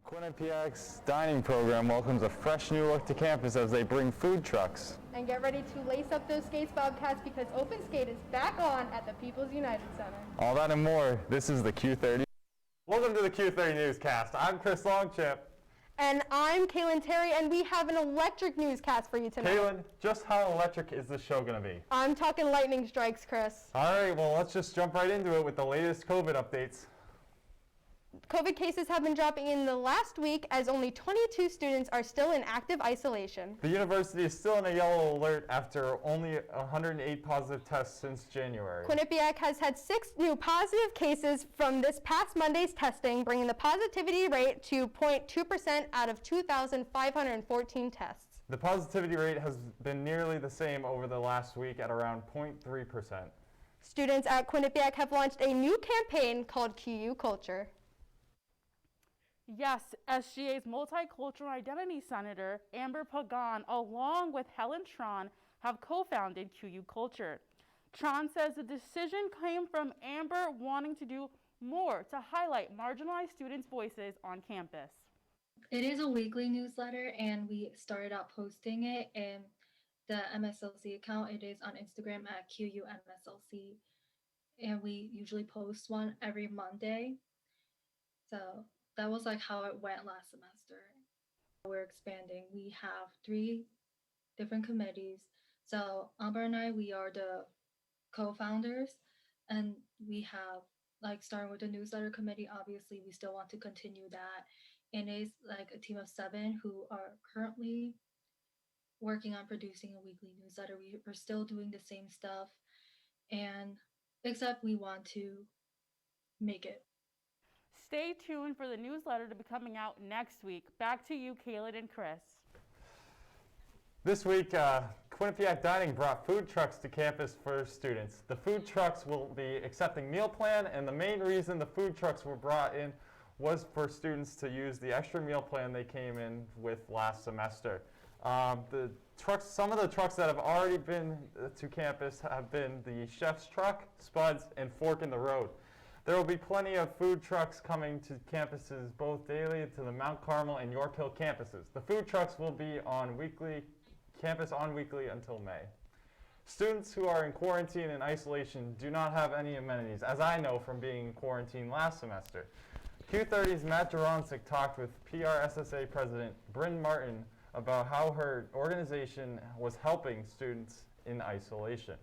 Quinnipiac's dining program welcomes a fresh new look to campus as they bring food trucks. And get ready to lace up those skates, Bobcats, because Open Skate is back on at the People's United Center. All that and more, this is the Q30. Welcome to the Q30 Newscast. I'm Chris Longchip. And I'm Kaylin Terry, and we have an electric newscast for you tonight. Kaylin, just how electric is this show going to be? I'm talking lightning strikes, Chris. All right, well, let's just jump right into it with the latest COVID updates. COVID cases have been dropping in the last week as only 22 students are still in active isolation. The university is still in a yellow alert after only 108 positive tests since January. Quinnipiac has had 6 new positive cases from this past Monday's testing, bringing the positivity rate to 0.2% out of 2,514 tests. The positivity rate has been nearly the same over the last week at around 0.3%. Students at Quinnipiac have launched a new campaign called QU Culture. Yes, SGA's Multicultural Identity Senator, Amber Pagan, along with Helen Tron, have co-founded QU Culture. Tron says the decision came from Amber wanting to do more to highlight marginalized students' voices on campus. It is a weekly newsletter, and we started out posting it in the MSLC account. It is on Instagram at QUMSLC, and we usually post one every Monday. So that was like how it went last semester. We're expanding. We have 3 different committees. So Amber and I, we are the co-founders, and we have, like, starting with the newsletter committee, obviously we still want to continue that. And it's like a team of 7 who are currently working on producing a weekly newsletter. We're still doing the same stuff, and except we want to make it. Stay tuned for the newsletter to be coming out next week. Back to you, Kaylin and Chris. This week, Quinnipiac Dining brought food trucks to campus for students. The food trucks will be accepting meal plan, and the main reason the food trucks were brought in was for students to use the extra meal plan they came in with last semester. Some of the trucks that have already been to campus have been the Chef's Truck, Spuds, and Fork in the Road. There will be plenty of food trucks coming to campuses both daily to the Mount Carmel and York Hill campuses. The food trucks will be on weekly until May. Students who are in quarantine and isolation do not have any amenities, as I know from being in quarantine last semester. Q30's Matt Duronsik talked with PRSSA President Bryn Martin about how her organization was helping students in isolation.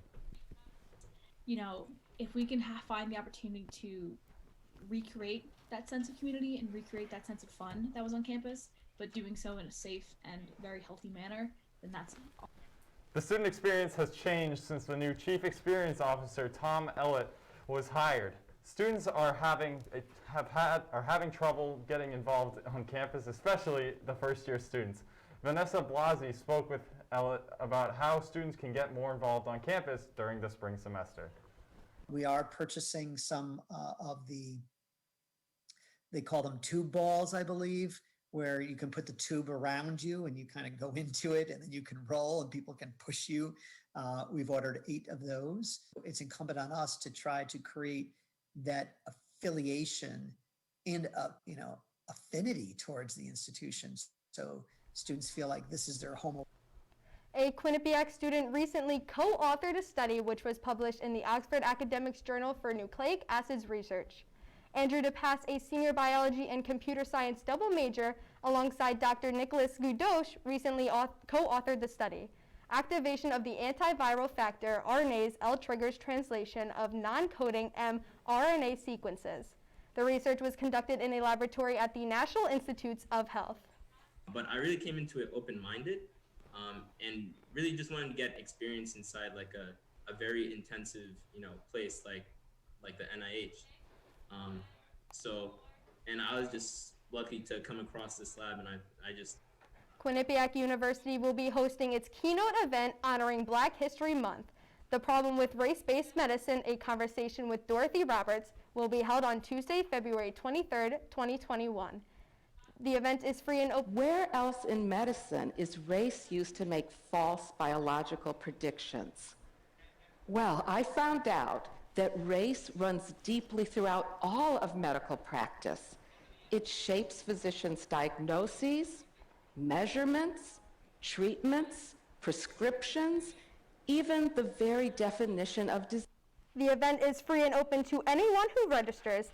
You know, if we can find the opportunity to recreate that sense of community and recreate that sense of fun that was on campus, but doing so in a safe and very healthy manner, then that's awesome. The student experience has changed since the new Chief Experience Officer, Tom Ellett, was hired. Students are having trouble getting involved on campus, especially the first-year students. Vanessa Blasi spoke with Ellett about how students can get more involved on campus during the spring semester. We are purchasing some of they call them tube balls, I believe, where you can put the tube around you and you kind of go into it and then you can roll and people can push you. We've ordered 8 of those. It's incumbent on us to try to create that affiliation and affinity towards the institutions, so students feel like this is their home. A Quinnipiac student recently co-authored a study which was published in the Oxford Academics Journal for Nucleic Acids Research. Andrew DePass, a senior biology and computer science double major, alongside Dr. Nicholas Goudoche, recently co-authored the study. Activation of the antiviral factor RNase L triggers translation of non-coding mRNA sequences. The research was conducted in a laboratory at the National Institutes of Health. But I really came into it open-minded and really just wanted to get experience inside like a very intensive, place like the NIH. And I was just lucky to come across this lab, and I just... Quinnipiac University will be hosting its keynote event honoring Black History Month. The Problem with Race-Based Medicine, a conversation with Dorothy Roberts, will be held on Tuesday, February 23rd, 2021. The event is free and open. Where else in medicine is race used to make false biological predictions? Well, I found out that race runs deeply throughout all of medical practice. It shapes physicians' diagnoses, measurements, treatments, prescriptions, even the very definition of disease. The event is free and open to anyone who registers.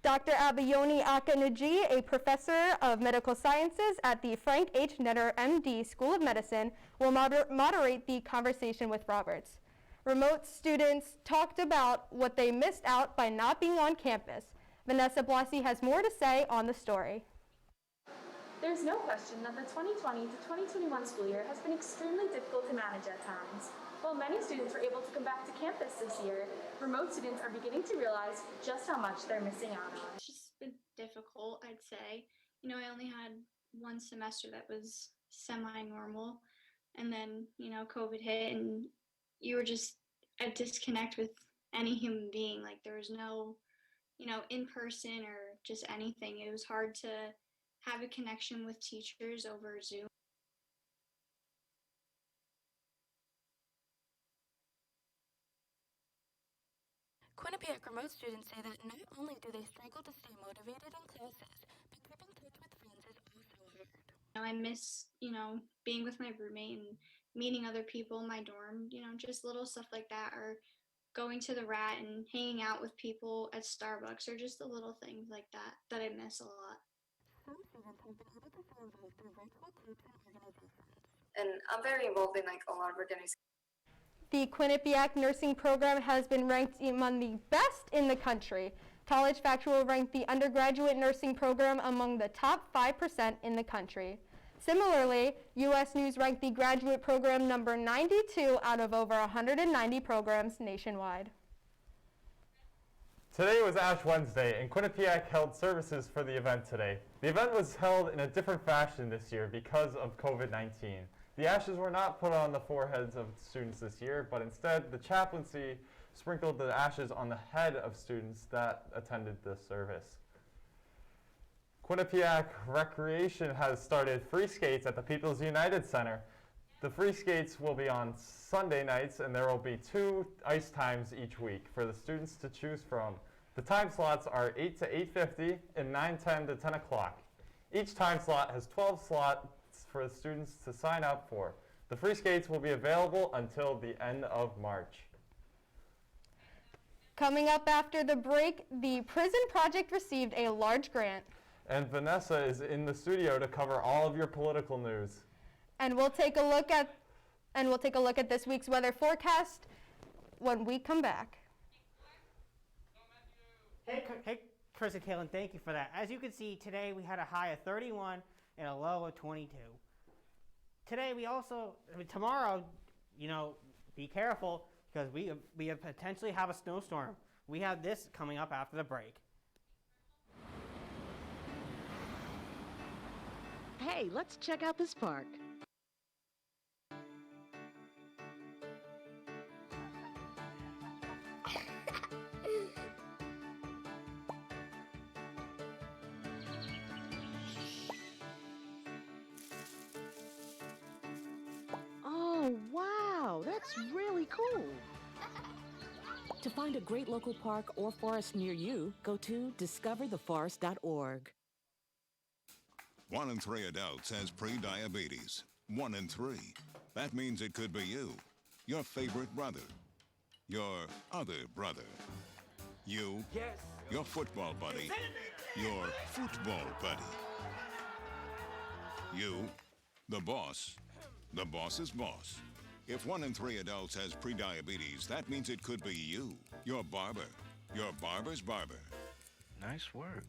Dr. Abayoni Akanaji, a professor of medical sciences at the Frank H. Netter, MD, School of Medicine, will moderate the conversation with Roberts. Remote students talked about what they missed out by not being on campus. Vanessa Blasi has more to say on the story. There's no question that the 2020 to 2021 school year has been extremely difficult to manage at times. While many students were able to come back to campus this year, remote students are beginning to realize just how much they're missing out on. It's just been difficult, I'd say. You know, I only had one semester that was semi-normal, and then, you know, COVID hit, and you were just a disconnect with any human being. Like, there was no, you know, in person or just anything. It was hard to have a connection with teachers over Zoom. Quinnipiac remote students say that not only do they struggle to stay motivated in classes, but keeping touch with friends is also hard. I miss, you know, being with my roommate and meeting other people in my dorm, you know, just little stuff like that, or going to the Rat and hanging out with people at Starbucks, or just the little things like that that I miss a lot. Some students have been able to stay involved through virtual groups and organizations. And I'm very involved in like a lot of organizations. The Quinnipiac nursing program has been ranked among the best in the country. College Factual ranked the undergraduate nursing program among the top 5% in the country. Similarly, U.S. News ranked the graduate program number 92 out of over 190 programs nationwide. Today was Ash Wednesday, and Quinnipiac held services for the event today. The event was held in a different fashion this year because of COVID-19. The ashes were not put on the foreheads of students this year, but instead the chaplaincy sprinkled the ashes on the head of students that attended the service. Quinnipiac Recreation has started free skates at the People's United Center. The free skates will be on Sunday nights, and there will be 2 ice times each week for the students to choose from. The time slots are 8 to 8:50 and 9:10 to 10 o'clock. Each time slot has 12 slots for the students to sign up for. The free skates will be available until the end of March. Coming up after the break, the Prison Project received a large grant. And Vanessa is in the studio to cover all of your political news. And we'll take a look at this week's weather forecast when we come back. Hey, Chris and Kaylin, thank you for that. As you can see, today we had a high of 31 and a low of 22. Today tomorrow, you know, be careful because we potentially have a snowstorm. We have this coming up after the break. Hey, let's check out this park. Oh, wow, that's really cool. To find a great local park or forest near you, go to discovertheforest.org. 1 in 3 adults has pre-diabetes. 1 in 3. That means it could be you, your favorite brother, your other brother, you, your football buddy, your football buddy, you, the boss's boss. If 1 in 3 adults has pre-diabetes, that means it could be you, your barber, your barber's barber. Nice work.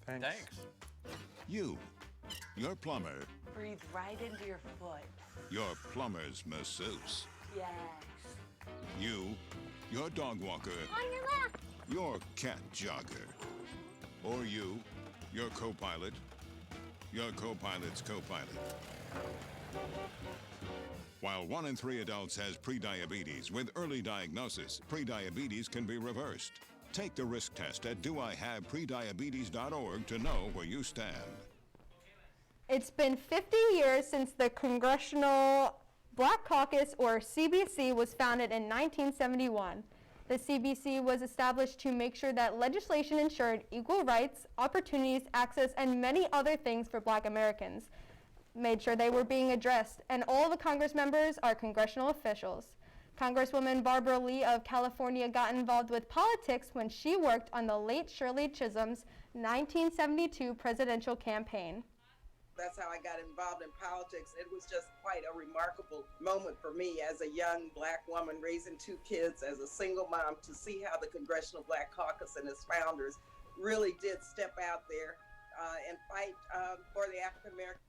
Thanks. You, your plumber, Breathe right into your foot. your plumber's masseuse. Yes. You, your dog walker, On your left. your cat jogger. Or you, your co-pilot, your co-pilot's co-pilot. While 1 in 3 adults has prediabetes, with early diagnosis, prediabetes can be reversed. Take the risk test at doihaveprediabetes.org to know where you stand. It's been 50 years since the Congressional Black Caucus, or CBC, was founded in 1971. The CBC was established to make sure that legislation ensured equal rights, opportunities, access, and many other things for Black Americans, made sure they were being addressed, and all the Congress members are congressional officials. Congresswoman Barbara Lee of California got involved with politics when she worked on the late Shirley Chisholm's 1972 presidential campaign. That's how I got involved in politics. It was just quite a remarkable moment for me as a young Black woman raising 2 kids as a single mom to see how the Congressional Black Caucus and its founders really did step out there and fight for the African American.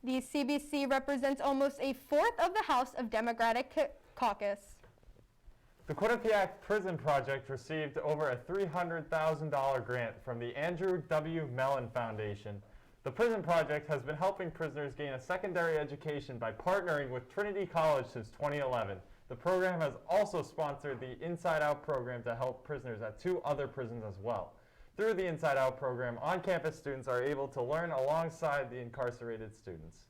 The CBC represents almost a fourth of the House of Democratic Caucus. The Quinnipiac Prison Project received over a $300,000 grant from the Andrew W. Mellon Foundation. The Prison Project has been helping prisoners gain a secondary education by partnering with Trinity College since 2011. The program has also sponsored the Inside Out program to help prisoners at 2 other prisons as well. Through the Inside Out program, on-campus students are able to learn alongside the incarcerated students.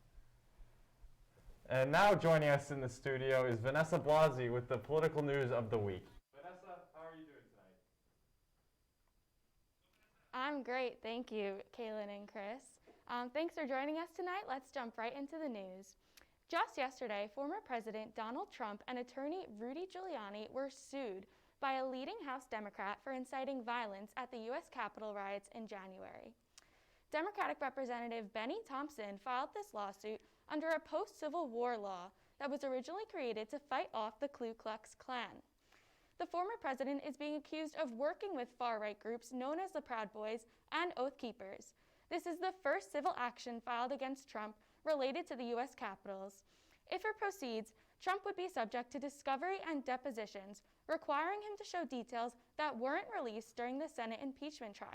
And now joining us in the studio is Vanessa Blasi with the political news of the week. Vanessa, how are you doing tonight? I'm great, thank you, Kaylin and Chris. Thanks for joining us tonight. Let's jump right into the news. Just yesterday, former President Donald Trump and attorney Rudy Giuliani were sued by a leading House Democrat for inciting violence at the U.S. Capitol riots in January. Democratic Representative Benny Thompson filed this lawsuit under a post-Civil War law that was originally created to fight off the Ku Klux Klan. The former president is being accused of working with far-right groups known as the Proud Boys and Oath Keepers. This is the first civil action filed against Trump related to the U.S. Capitals. If it proceeds, Trump would be subject to discovery and depositions, requiring him to show details that weren't released during the Senate impeachment trial.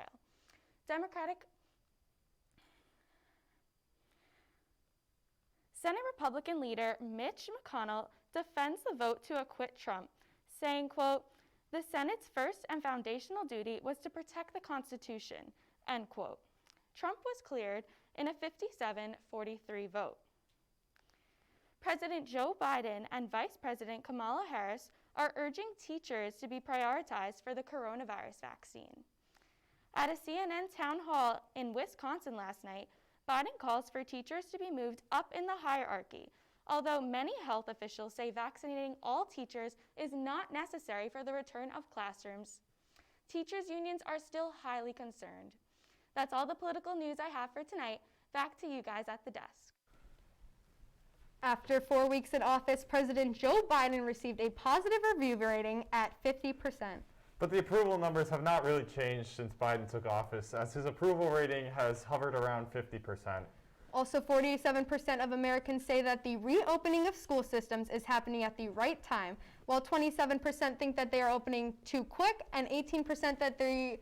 Senate Republican leader Mitch McConnell defends the vote to acquit Trump, saying, quote, "The Senate's first and foundational duty was to protect the Constitution," end quote. Trump was cleared in a 57-43 vote. President Joe Biden and Vice President Kamala Harris are urging teachers to be prioritized for the coronavirus vaccine. At a CNN town hall in Wisconsin last night, Biden calls for teachers to be moved up in the hierarchy, although many health officials say vaccinating all teachers is not necessary for the return of classrooms. Teachers' unions are still highly concerned. That's all the political news I have for tonight. Back to you guys at the desk. After 4 weeks in office, President Joe Biden received a positive review rating at 50%. But the approval numbers have not really changed since Biden took office, as his approval rating has hovered around 50%. Also, 47% of Americans say that the reopening of school systems is happening at the right time, while 27% think that they are opening too quick and 18% that they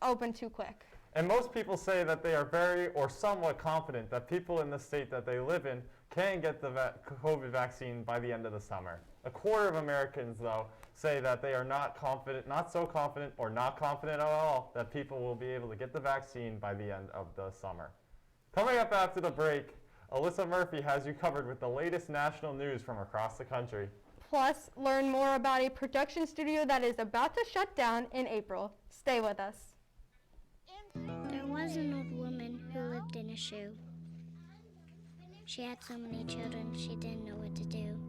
open too quick. And most people say that they are very or somewhat confident that people in the state that they live in can get the COVID vaccine by the end of the summer. A quarter of Americans, though, say that they are not confident, not so confident, or not confident at all that people will be able to get the vaccine by the end of the summer. Coming up after the break, Alyssa Murphy has you covered with the latest national news from across the country. Plus, learn more about a production studio that is about to shut down in April. Stay with us. There was an old woman who lived in a shoe. She had so many children, she didn't know what to do.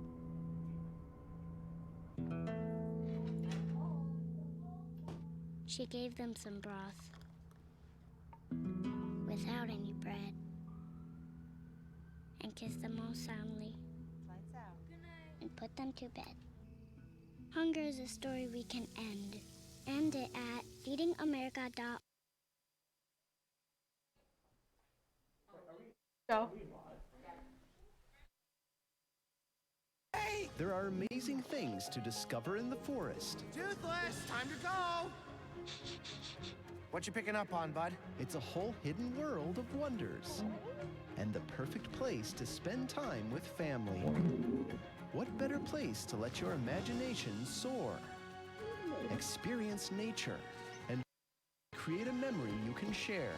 She gave them some broth without any bread and kissed them all soundly and put them to bed. Hunger is a story we can end. End it at feedingamerica.org. Go. Hey! There are amazing things to discover in the forest. Toothless, time to go! What you picking up on, bud? It's a whole hidden world of wonders. And the perfect place to spend time with family. What better place to let your imagination soar? Experience nature and create a memory you can share.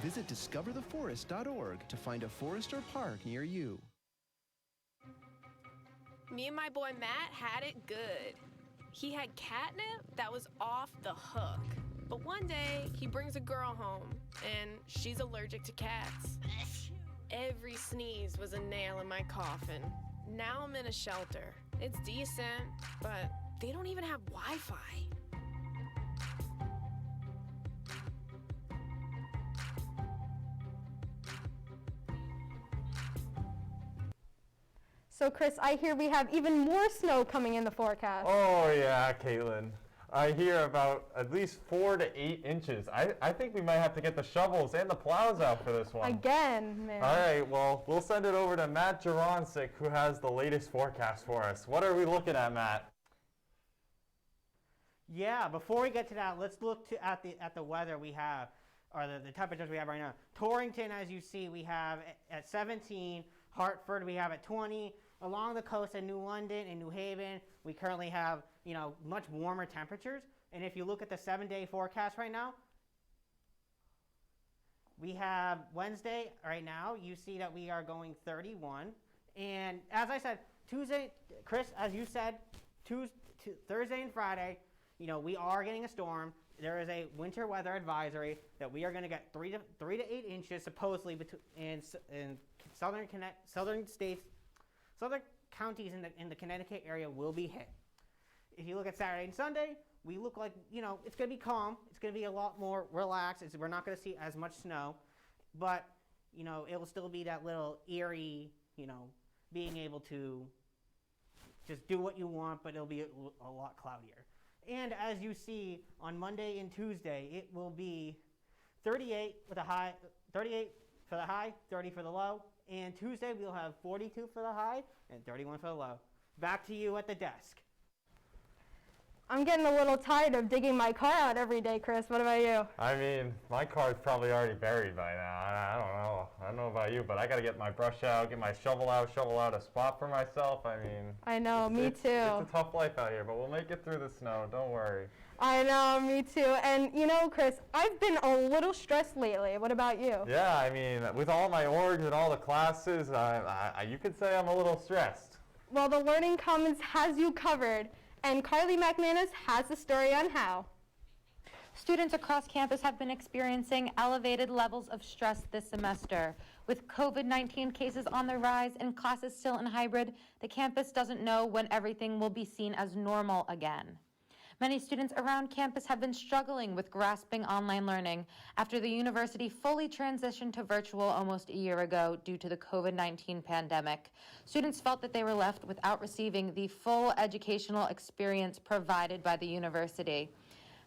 Visit discovertheforest.org to find a forest or park near you. Me and my boy Matt had it good. He had catnip that was off the hook. But one day, he brings a girl home, and she's allergic to cats. Every sneeze was a nail in my coffin. Now I'm in a shelter. It's decent, but they don't even have Wi-Fi. So Chris, I hear we have even more snow coming in the forecast. Oh yeah, Caitlin. I hear about at least 4 to 8 inches. I think we might have to get the shovels and the plows out for this one. Again, man. All right, well, we'll send it over to Matt Jaroncic, who has the latest forecast for us. What are we looking at, Matt? Yeah, before we get to that, let's look at the weather we have, or the temperatures we have right now. Torrington, as you see, we have at 17. Hartford, we have at 20. Along the coast in New London and New Haven, we currently have, much warmer temperatures. And if you look at the 7-day forecast right now, we have Wednesday right now. You see that we are going 31. And as I said, Tuesday, Chris, as you said, Thursday and Friday, we are getting a storm. There is a winter weather advisory that we are going to get 3 to 8 inches supposedly in southern states. Southern counties in the Connecticut area will be hit. If you look at Saturday and Sunday, we look like, it's going to be calm. It's going to be a lot more relaxed. We're not going to see as much snow. But, it will still be that little eerie, being able to just do what you want, but it'll be a lot cloudier. And as you see, on Monday and Tuesday, it will be 38 for the high, 30 for the low. And Tuesday, we'll have 42 for the high and 31 for the low. Back to you at the desk. I'm getting a little tired of digging my car out every day, Chris. What about you? I mean, my car's probably already buried by now. I don't know. I don't know about you, but I got to get my brush out, get my shovel out a spot for myself. I mean, I know, me too. It's a tough life out here, but we'll make it through the snow. Don't worry. I know, me too. And Chris, I've been a little stressed lately. What about you? Yeah, I mean, with all my orgs and all the classes, you could say I'm a little stressed. Well, the Learning Commons has you covered, and Carly McManus has the story on how. Students across campus have been experiencing elevated levels of stress this semester. With COVID-19 cases on the rise and classes still in hybrid, the campus doesn't know when everything will be seen as normal again. Many students around campus have been struggling with grasping online learning after the university fully transitioned to virtual almost a year ago due to the COVID-19 pandemic. Students felt that they were left without receiving the full educational experience provided by the university.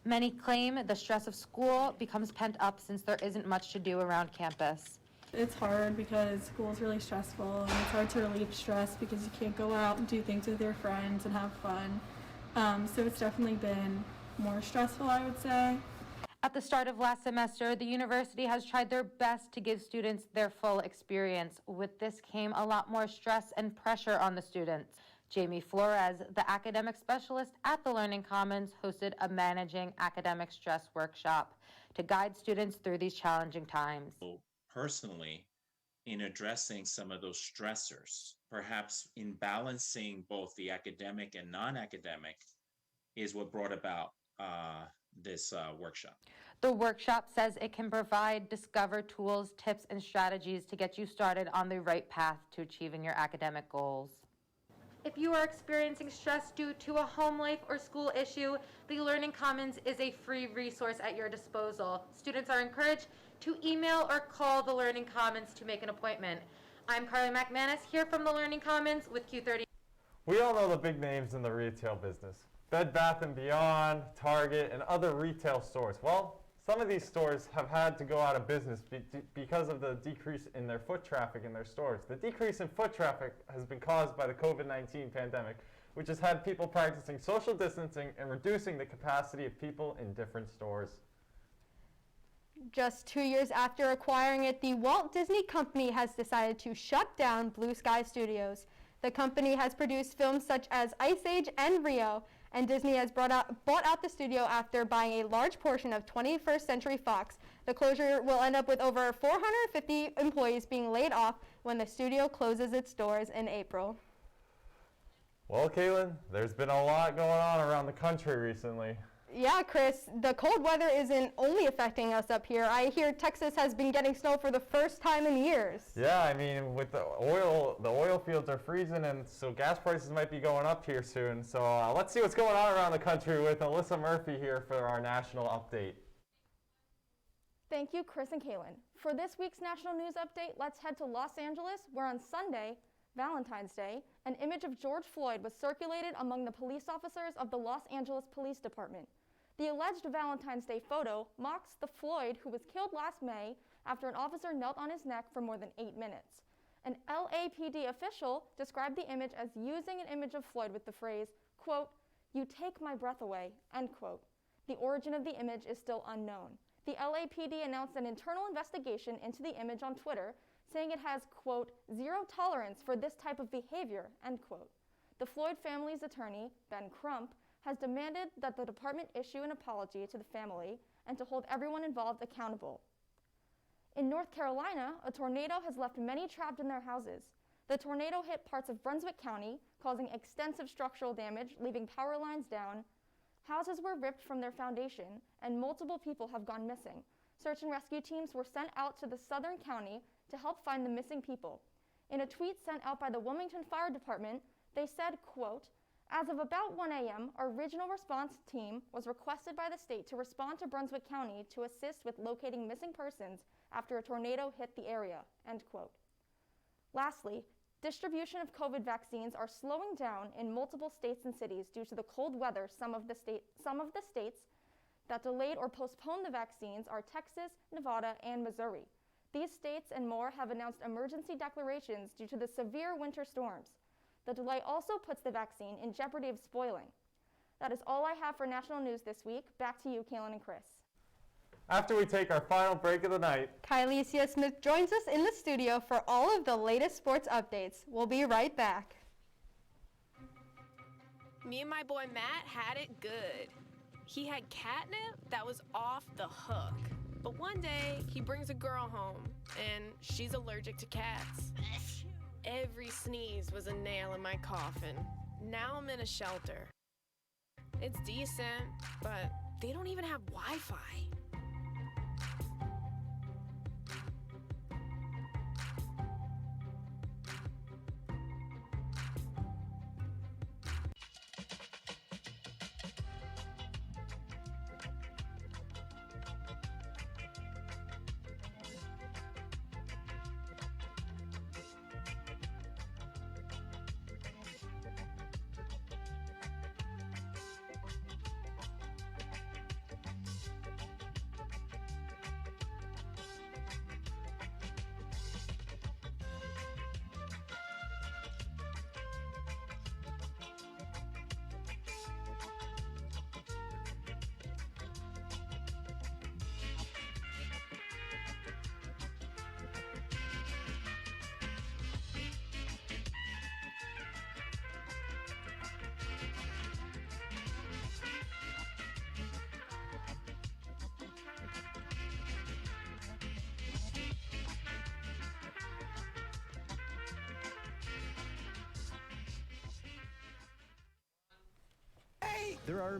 Many claim the stress of school becomes pent up since there isn't much to do around campus. It's hard because school's really stressful, and it's hard to relieve stress because you can't go out and do things with your friends and have fun. So it's definitely been more stressful, I would say. At the start of last semester, the university has tried their best to give students their full experience. With this came a lot more stress and pressure on the students. Jamie Flores, the academic specialist at the Learning Commons, hosted a Managing Academic Stress workshop to guide students through these challenging times. Personally, in addressing some of those stressors, perhaps in balancing both the academic and non-academic, is what brought about this workshop. The workshop says it can discover tools, tips, and strategies to get you started on the right path to achieving your academic goals. If you are experiencing stress due to a home life or school issue, the Learning Commons is a free resource at your disposal. Students are encouraged to email or call the Learning Commons to make an appointment. I'm Carly McManus here from the Learning Commons with Q30. We all know the big names in the retail business. Bed Bath & Beyond, Target, and other retail stores. Well, some of these stores have had to go out of business because of the decrease in their foot traffic in their stores. The decrease in foot traffic has been caused by the COVID-19 pandemic, which has had people practicing social distancing and reducing the capacity of people in different stores. Just 2 years after acquiring it, the Walt Disney Company has decided to shut down Blue Sky Studios. The company has produced films such as Ice Age and Rio, and Disney has bought out the studio after buying a large portion of 21st Century Fox. The closure will end up with over 450 employees being laid off when the studio closes its doors in April. Well, Caitlin, there's been a lot going on around the country recently. Yeah, Chris, the cold weather isn't only affecting us up here. I hear Texas has been getting snow for the first time in years. Yeah, I mean, with the oil fields are freezing, and so gas prices might be going up here soon. So let's see what's going on around the country with Alyssa Murphy here for our national update. Thank you, Chris and Kaylin. For this week's national news update, let's head to Los Angeles, where on Sunday, Valentine's Day, an image of George Floyd was circulated among the police officers of the Los Angeles Police Department. The alleged Valentine's Day photo mocks the Floyd who was killed last May after an officer knelt on his neck for more than 8 minutes. An LAPD official described the image as using an image of Floyd with the phrase, quote, "You take my breath away," end quote. The origin of the image is still unknown. The LAPD announced an internal investigation into the image on Twitter, saying it has, quote, "zero tolerance for this type of behavior," end quote. The Floyd family's attorney, Ben Crump, has demanded that the department issue an apology to the family and to hold everyone involved accountable. In North Carolina, a tornado has left many trapped in their houses. The tornado hit parts of Brunswick County, causing extensive structural damage, leaving power lines down. Houses were ripped from their foundation, and multiple people have gone missing. Search and rescue teams were sent out to the southern county to help find the missing people. In a tweet sent out by the Wilmington Fire Department, they said, quote, "As of about 1 a.m., our regional response team was requested by the state to respond to Brunswick County to assist with locating missing persons after a tornado hit the area," end quote. Lastly, distribution of COVID vaccines are slowing down in multiple states and cities due to the cold weather. Some of the states that delayed or postponed the vaccines are Texas, Nevada, and Missouri. These states and more have announced emergency declarations due to the severe winter storms. The delay also puts the vaccine in jeopardy of spoiling. That is all I have for national news this week. Back to you, Kaylin and Chris. After we take our final break of the night, Kylesia Smith joins us in the studio for all of the latest sports updates. We'll be right back. Me and my boy Matt had it good. He had catnip that was off the hook. But one day, he brings a girl home, and she's allergic to cats. Every sneeze was a nail in my coffin. Now I'm in a shelter. It's decent, but they don't even have Wi-Fi. There are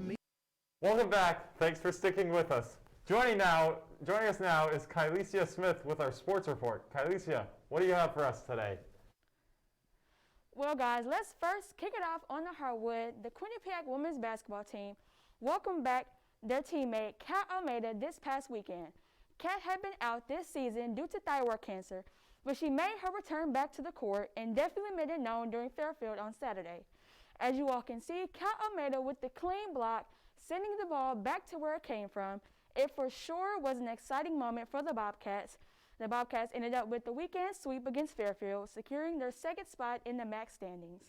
welcome back. Thanks for sticking with us. Joining us now is Kylesia Smith with our sports report. Kylesia, what do you have for us today? Well, guys, let's first kick it off on the hardwood. The Quinnipiac women's basketball team welcomed back their teammate Kat Almeida this past weekend. Kat had been out this season due to thyroid cancer, but she made her return back to the court and definitely made it known during Fairfield on Saturday. As you all can see, Kat Almeida with the clean block, sending the ball back to where it came from. It for sure was an exciting moment for the Bobcats. The Bobcats ended up with the weekend sweep against Fairfield, securing their second spot in the MAC standings.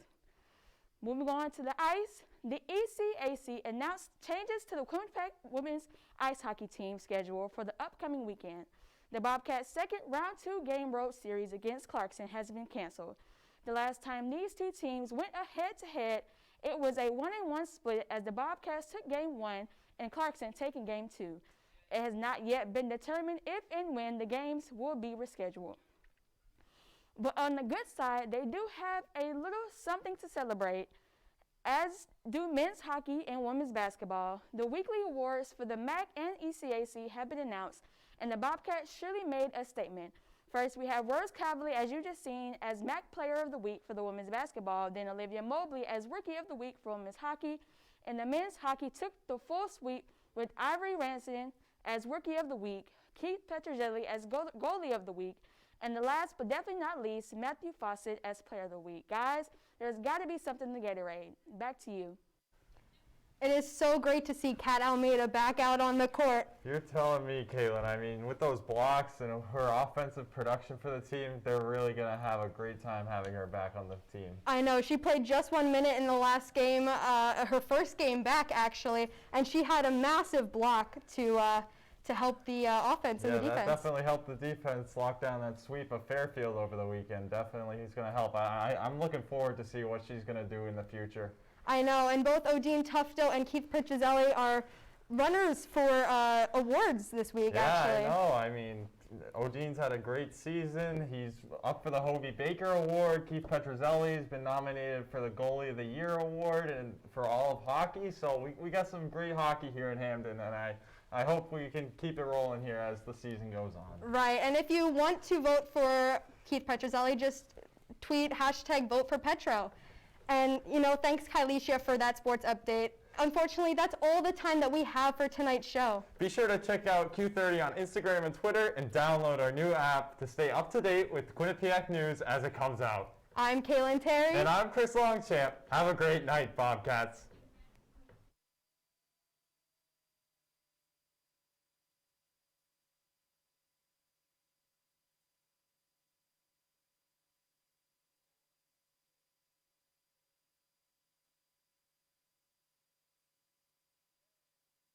Moving on to the ice, the ECAC announced changes to the Quinnipiac women's ice hockey team schedule for the upcoming weekend. The Bobcats' second round 2 game road series against Clarkson has been canceled. The last time these two teams went head-to-head, it was a 1-1 split as the Bobcats took Game 1 and Clarkson taking Game 2. It has not yet been determined if and when the games will be rescheduled. But on the good side, they do have a little something to celebrate, as do men's hockey and women's basketball. The weekly awards for the MAC and ECAC have been announced, and the Bobcats surely made a statement. First, we have Rose Cavalier, as you just seen, as MAC Player of the Week for the women's basketball, then Olivia Mobley as Rookie of the Week for women's hockey, and the men's hockey took the full sweep with Ivory Ranson as Rookie of the Week, Keith Petrozelli as Goalie of the Week, and the last but definitely not least, Matthew Fawcett as Player of the Week. Guys, there's got to be something to Gatorade. Back to you. It is so great to see Kat Almeida back out on the court. You're telling me, Caitlin, I mean, with those blocks and her offensive production for the team, they're really going to have a great time having her back on the team. I know. She played just 1 minute in the last game, her first game back, actually, and she had a massive block to help the offense and the defense. Yeah, that definitely helped the defense lock down that sweep of Fairfield over the weekend. Definitely he's going to help. I'm looking forward to see what she's going to do in the future. I know, and both Odine Tufto and Keith Petrozelli are runners for awards this week, actually. Yeah, I know. I mean, Odine's had a great season. He's up for the Hobie Baker Award. Keith Petrozelli's been nominated for the Goalie of the Year Award and for all of hockey. So we got some great hockey here in Hamden, and I hope we can keep it rolling here as the season goes on. Right, and if you want to vote for Keith Petrozelli, just tweet #VoteForPetro. And, thanks, Kylisha, for that sports update. Unfortunately, that's all the time that we have for tonight's show. Be sure to check out Q30 on Instagram and Twitter and download our new app to stay up to date with Quinnipiac news as it comes out. I'm Kaylin Terry. And I'm Chris Longchamp. Have a great night, Bobcats.